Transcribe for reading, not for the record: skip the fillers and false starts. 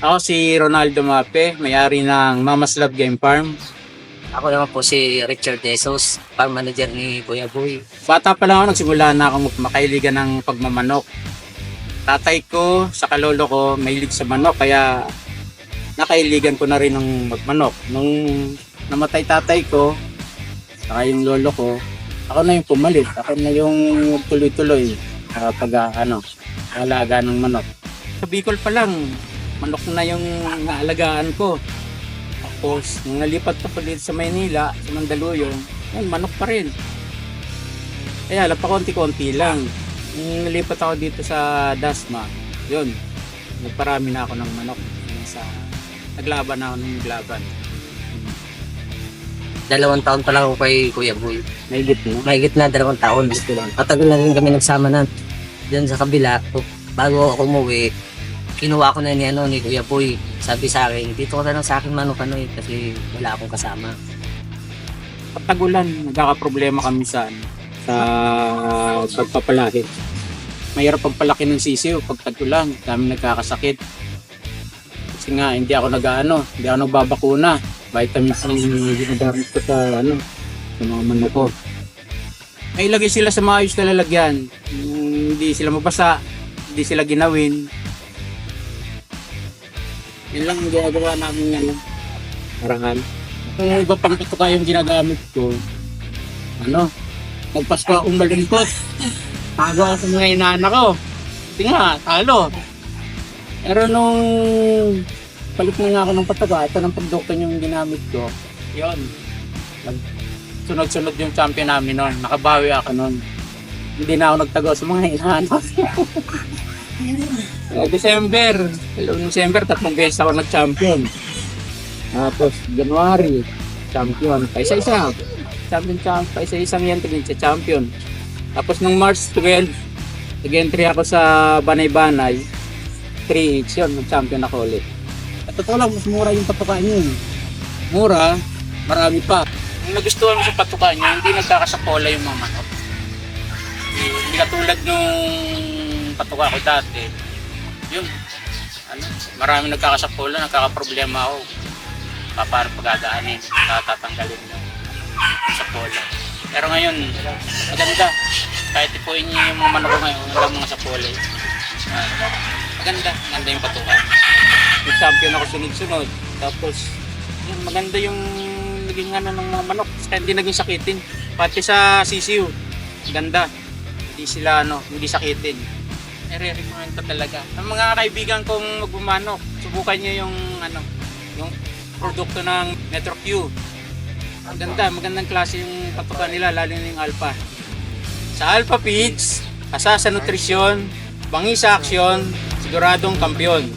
Ako si Ronaldo Mape, may-ari ng Mama's Love Game Farm. Ako naman po si Richard Desos, farm manager ni Kuya Boy. Bata pa lang ako, nagsimula na akong makailigan ng pagmamanok. Tatay ko, sa kalolo ko, mahilig sa manok, kaya nakailigan ko na rin ng magmanok. Nung namatay tatay ko, saka yung lolo ko, ako na yung pumalit. Ako na yung tuloy-tuloy alaga ng manok. Sa Bicol pa lang, manok na yung naalagaan ko. Tapos, nung nalipat pa dito sa Maynila, sa Mandaluyong, yun, manok pa rin. Kaya lang pa konti-konti lang. Nung nalipat ako dito sa Dasma, yun, nagparami na ako ng manok. Naglaban na ako ng laban. 2 taon pa lang ako kay Kuya Boy. Mahigit no? Mahigit na 2 taon. Matagal na rin kami nagsama na dyan sa kabila. Bago ako umuwi, kinuha ko na ni Kuya Boy. Sabi sa akin, dito ko na lang sa akin manok kasi wala akong kasama. Pagtagulan, nagkakaproblema kami sa pagpapalaki. Mahirap pagpalaki ng sisiw pagtagulan, dami nagkakasakit. Kasi nga hindi ako nagbabakuna. Vitamins ang ginagamit ko sa mga manok ko. May ilagay sila sa maayos na lalagyan. Hindi sila mabasa, hindi sila ginawin. Yan lang ang ginagawa namin arahan. Kung iba pang patuka yung ginagamit ko, nagpasko akong malungkot. Tago ako sa mga inaanak ko. Kasi nga, talo. Pero nung palit na nga ako ng pataga, ito ng produkto yung ginamit ko, yun. Sunod-sunod yung champion namin noon. Nakabawi ako noon. Hindi na ako nagtago sa mga inaanak. December 3 beses ako nag-champion. Tapos January, champion. Paisa-isa. Paisa-isang yan champion. Tapos nung March 12, nag-entry ako sa Banay-Banay. 3 each yun, nag-champion ako ulit. At totoo lang, mas mura yung patukaan yun. Mura, marami pa. Ang nagustuhan ko sa patukaan yun, hindi nagkakasapola yung mga manok. Hindi katulad nung patuka ko dati. Yun, marami nagkakasapola, nagkakaproblema ako. Paano pagdadaanin, tatanggalin yung sapola. Pero ngayon, maganda. Kahit ipuin niyo yung mga manok ko ngayon, walang mga sapola. Maganda yung patuka. Nag-champion ako sunod-sunod. Tapos, yun, maganda yung naging ng mga manok. Kaya hindi naging sakitin. Pati sa sisiw, ganda. Hindi sakitin. I-recommend ko talaga. Ang mga kaibigan kong magbumanok, subukan nyo yung produkto ng Metro Q. Magandang klase yung patuka nila, lalo na yung Alpha. Sa Alpha Feeds, asa sa nutrisyon, bangi sa aksyon, siguradong kampiyon.